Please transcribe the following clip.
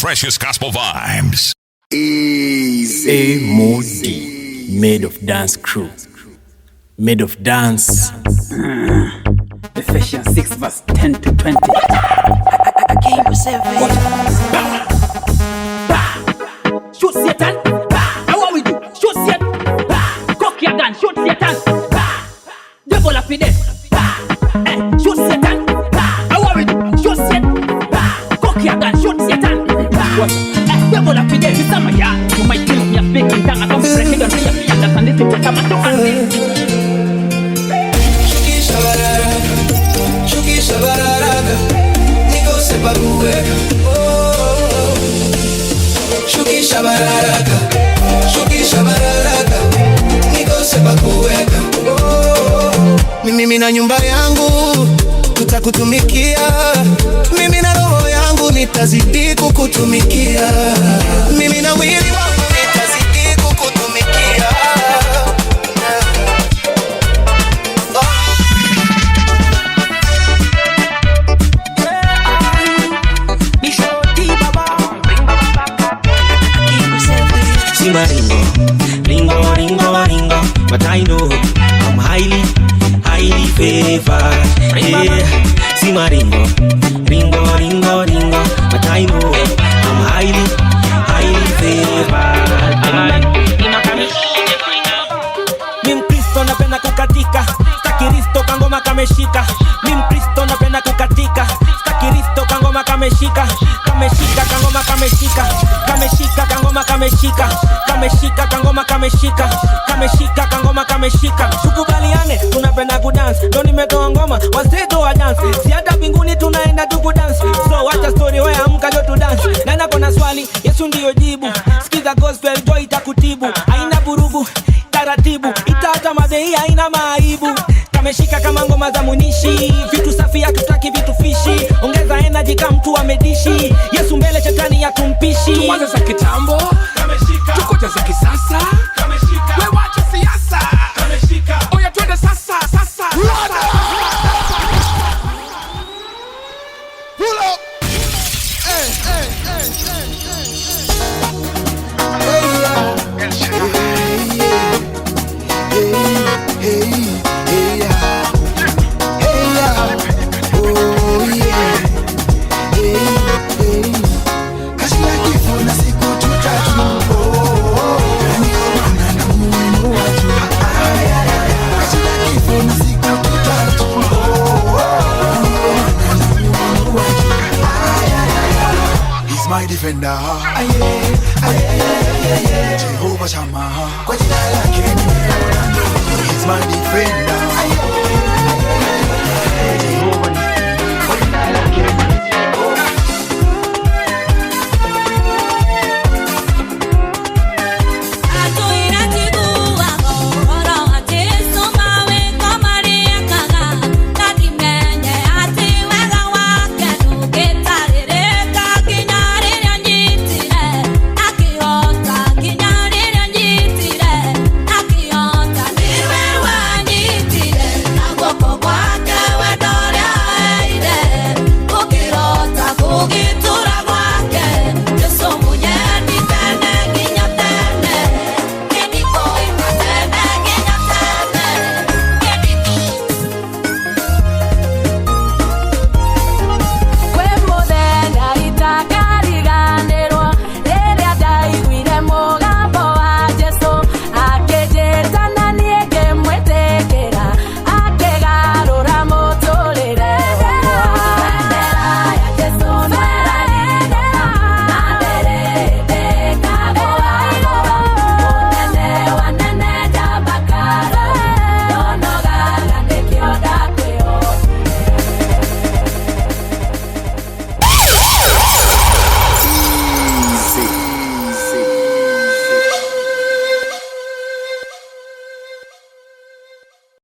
freshest gospel vibes. Easy. A-Modi, Made of Dance crew. Made of Dance. Ephesians 6 verse 10 to 20. I came to save it. Shoot Satan. Now what we do? Shoot Satan. Cock your gun. Shoot Satan. Devil up in there. Shoot Satan. Now what we do? Shoot Satan. Cock your gun. Shoot Satan. Devil up in there. Mr. Maya, you might kill me a speaking tongue. I don't break it until you understand this. It's a tomato and Shuki shabararaga, niko sepa kuweka. Shuki shabararaga, niko sepa kuweka. Mimi na nyumba yangu tutakutumikia, mimi na roho yangu nitazidi kukutumikia, mimi na mwili wangu nitazidi kukutumikia. Ringo, but I know I'm highly favored. Yeah, see my ringo, but I know I'm highly favored. Mim Kristo napenda kukatika, stakiristo kangoma kameshika. Mim Kristo napenda kukatika, stakiristo kangoma kameshika. Kameshika kangoma kameshika, kameshika kangoma kameshika, kameshika kangoma kameshika, kameshika kangoma kameshika. Tukubaliane tunapenda kudance, ndo nimetoa ngoma waseto wa dance. Si hata mbinguni tunaenda tukudance. So wacha story wewe amka leo tu dance. Na nako na swali, Yesu ndio jibu. Sikiza gospel joy itakutibu. Haina burugu, taratibu. Itata madei haina maibu. Kameshika kama ngoma za munishi. Vitu safi hatutaki vitu fishi. Ongeza energy kama mtu amedishi. Yesu mbele shetani ya tumpishi. Tuanze za kitambo, kameshika. Tukoje za kisasa, kameshika. We wacha siasa, kameshika. Oya twende sasa. Pull up. Hey. My defender, Jehovah Shammah, he's my defender.